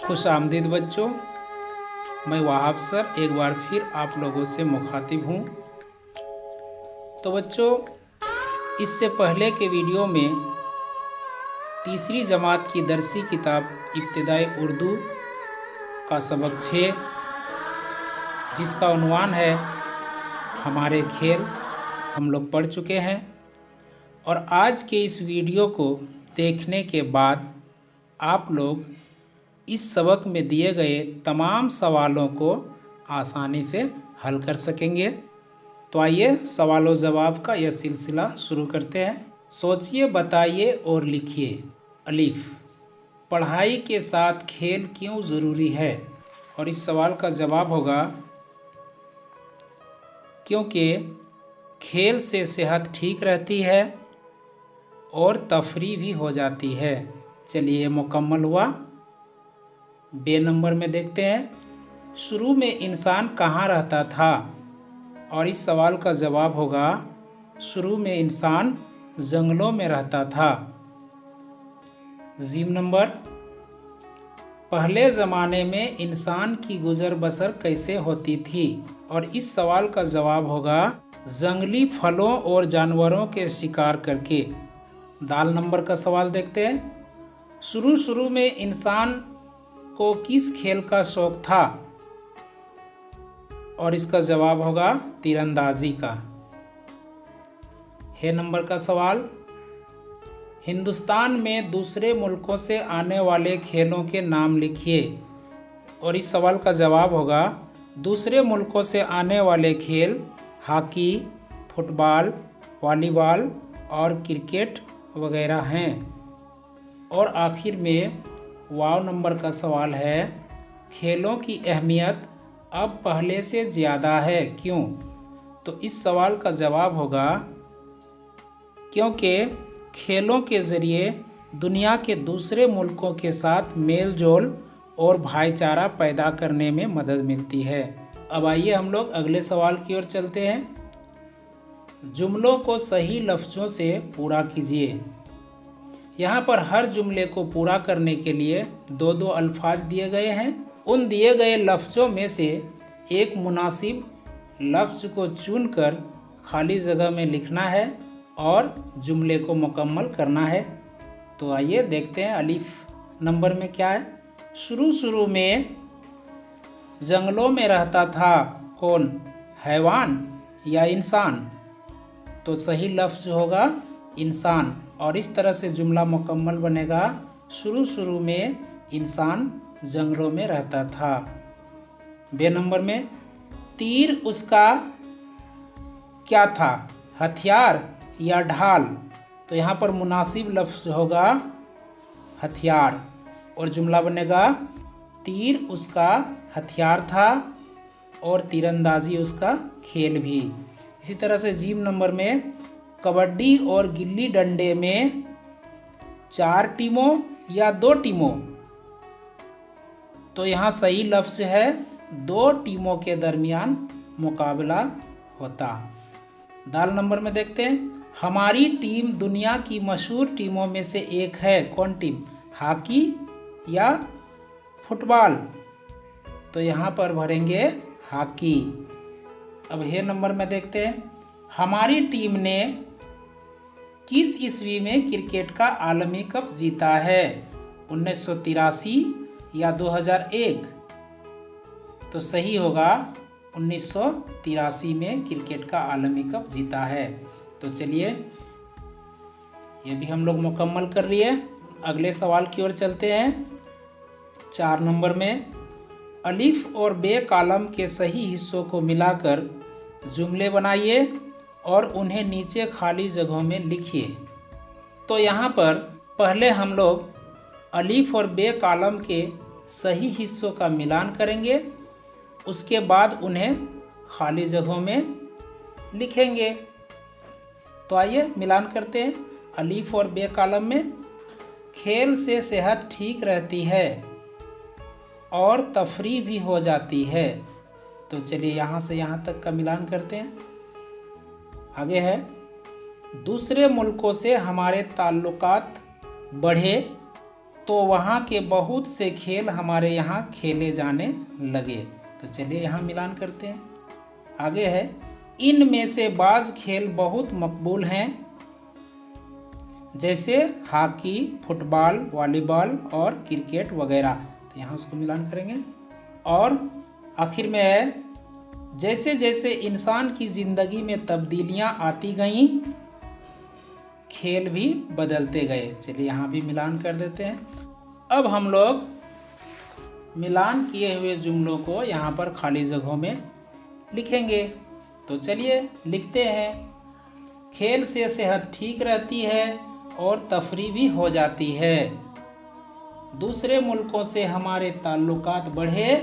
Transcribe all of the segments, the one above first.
खुश आमदीद बच्चों, मैं वहाब सर एक बार फिर आप लोगों से मुखातिब हूँ। तो बच्चों, इससे पहले के वीडियो में तीसरी जमात की दरसी किताब इब्तिदाई उर्दू का सबक 6 जिसका उन्वान है हमारे खेल, हम लोग पढ़ चुके हैं। और आज के इस वीडियो को देखने के बाद आप लोग इस सबक में दिए गए तमाम सवालों को आसानी से हल कर सकेंगे। तो आइए सवाल जवाब का यह सिलसिला शुरू करते हैं। सोचिए, बताइए और लिखिए। अलीफ, पढ़ाई के साथ खेल क्यों ज़रूरी है? और इस सवाल का जवाब होगा क्योंकि खेल से सेहत ठीक रहती है और तफरी भी हो जाती है। चलिए, मुकम्मल हुआ। बे नंबर में देखते हैं, शुरू में इंसान कहाँ रहता था? और इस सवाल का जवाब होगा शुरू में इंसान जंगलों में रहता था। जीम नंबर, पहले ज़माने में इंसान की गुजर बसर कैसे होती थी? और इस सवाल का जवाब होगा जंगली फलों और जानवरों के शिकार करके। दाल नंबर का सवाल देखते हैं, शुरू में इंसान को किस खेल का शौक था? और इसका जवाब होगा तीरंदाजी का। हे नंबर का सवाल, हिंदुस्तान में दूसरे मुल्कों से आने वाले खेलों के नाम लिखिए। और इस सवाल का जवाब होगा दूसरे मुल्कों से आने वाले खेल हॉकी, फुटबॉल, वॉलीबॉल और क्रिकेट वगैरह हैं। और आखिर में वाव नंबर का सवाल है, खेलों की अहमियत अब पहले से ज़्यादा है, क्यों? तो इस सवाल का जवाब होगा क्योंकि खेलों के ज़रिए दुनिया के दूसरे मुल्कों के साथ मेल जोल और भाईचारा पैदा करने में मदद मिलती है। अब आइए हम लोग अगले सवाल की ओर चलते हैं। जुमलों को सही लफ्ज़ों से पूरा कीजिए। यहाँ पर हर जुमले को पूरा करने के लिए दो दो अल्फाज दिए गए हैं। उन दिए गए लफ्ज़ों में से एक मुनासिब लफ्ज़ को चुनकर खाली जगह में लिखना है और जुमले को मुकम्मल करना है। तो आइए देखते हैं अलीफ नंबर में क्या है। शुरू में जंगलों में रहता था कौन? हैवान या इंसान? तो सही लफ्ज़ होगा इंसान। और इस तरह से जुमला मुकम्मल बनेगा, शुरू में इंसान जंगलों में रहता था। बे नंबर में, तीर उसका क्या था? हथियार या ढाल? तो यहाँ पर मुनासिब लफ्ज़ होगा हथियार और जुमला बनेगा तीर उसका हथियार था और तीरंदाजी उसका खेल भी। इसी तरह से जीम नंबर में, कबड्डी और गिल्ली डंडे में 4 टीमों या 2 टीमों? तो यहाँ सही लफ्ज़ है 2 टीमों के दरमियान मुकाबला होता। दाल नंबर में देखते हैं, हमारी टीम दुनिया की मशहूर टीमों में से एक है, कौन टीम? हॉकी या फुटबॉल? तो यहाँ पर भरेंगे हॉकी। अब हे नंबर में देखते हैं, हमारी टीम ने किस ईस्वी में क्रिकेट का आलमी कप जीता है? 1983 या 2001? तो सही होगा 1983 में क्रिकेट का आलमी कप जीता है। तो चलिए, ये भी हम लोग मुकम्मल कर लिए। अगले सवाल की ओर चलते हैं। 4 नंबर में, अलिफ और बे कालम के सही हिस्सों को मिलाकर जुमले बनाइए और उन्हें नीचे खाली जगहों में लिखिए। तो यहाँ पर पहले हम लोग अलिफ और बे कालम के सही हिस्सों का मिलान करेंगे, उसके बाद उन्हें खाली जगहों में लिखेंगे। तो आइए मिलान करते हैं। अलिफ और बे कालम में, खेल से सेहत ठीक रहती है और तफरी भी हो जाती है। तो चलिए यहाँ से यहाँ तक का मिलान करते हैं। आगे है, दूसरे मुल्कों से हमारे ताल्लुकात बढ़े तो वहाँ के बहुत से खेल हमारे यहाँ खेले जाने लगे। तो चलिए यहाँ मिलान करते हैं। आगे है, इनमें से बाज़ खेल बहुत मकबूल हैं, जैसे हॉकी, फुटबॉल, वॉलीबॉल और क्रिकेट वगैरह। तो यहाँ उसको मिलान करेंगे। और आखिर में है, जैसे जैसे इंसान की ज़िंदगी में तब्दीलियाँ आती गईं, खेल भी बदलते गए। चलिए यहाँ भी मिलान कर देते हैं। अब हम लोग मिलान किए हुए जुमलों को यहाँ पर खाली जगहों में लिखेंगे। तो चलिए लिखते हैं। खेल से सेहत ठीक रहती है और तफरी भी हो जाती है। दूसरे मुल्कों से हमारे ताल्लुकात बढ़े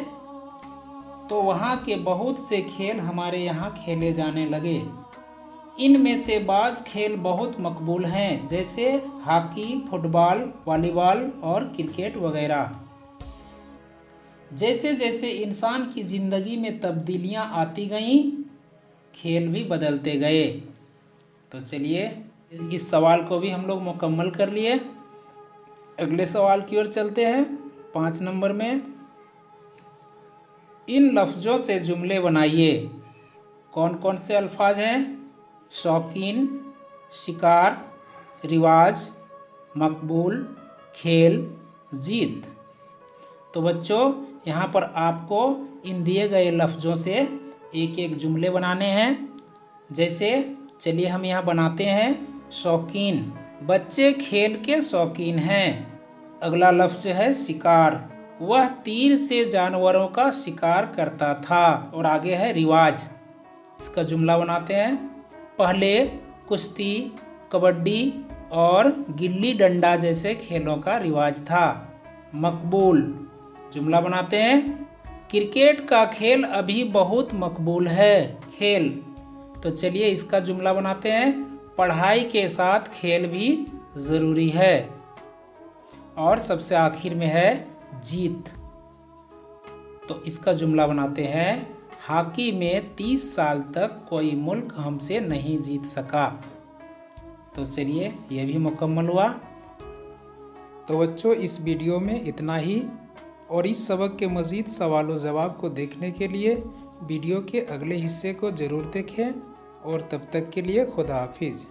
तो वहाँ के बहुत से खेल हमारे यहाँ खेले जाने लगे। इनमें से बाज़ खेल बहुत मकबूल हैं, जैसे हॉकी, फुटबॉल, वॉलीबॉल और क्रिकेट वगैरह। जैसे जैसे इंसान की ज़िंदगी में तब्दीलियाँ आती गईं, खेल भी बदलते गए। तो चलिए इस सवाल को भी हम लोग मुकम्मल कर लिए। अगले सवाल की ओर चलते हैं। 5 नंबर में, इन लफ्ज़ों से जुमले बनाइए। कौन कौन से अल्फाज हैं? शौकीन, शिकार, रिवाज, मकबूल, खेल, जीत। तो बच्चों यहाँ पर आपको इन दिए गए लफ्ज़ों से एक एक जुमले बनाने हैं। जैसे चलिए हम यहाँ बनाते हैं। शौकीन, बच्चे खेल के शौकीन हैं। अगला लफ्ज़ है शिकार, वह तीर से जानवरों का शिकार करता था। और आगे है रिवाज, इसका जुमला बनाते हैं। पहले कुश्ती, कबड्डी और गिल्ली डंडा जैसे खेलों का रिवाज था। मकबूल, जुमला बनाते हैं। क्रिकेट का खेल अभी बहुत मकबूल है। खेल, तो चलिए इसका जुमला बनाते हैं। पढ़ाई के साथ खेल भी ज़रूरी है। और सबसे आखिर में है जीत, तो इसका जुमला बनाते हैं। हॉकी में 30 साल तक कोई मुल्क हमसे नहीं जीत सका। तो चलिए यह भी मुकम्मल हुआ। तो बच्चों इस वीडियो में इतना ही, और इस सबक के मज़ीद सवाल व जवाब को देखने के लिए वीडियो के अगले हिस्से को ज़रूर देखें। और तब तक के लिए खुदा हाफिज़।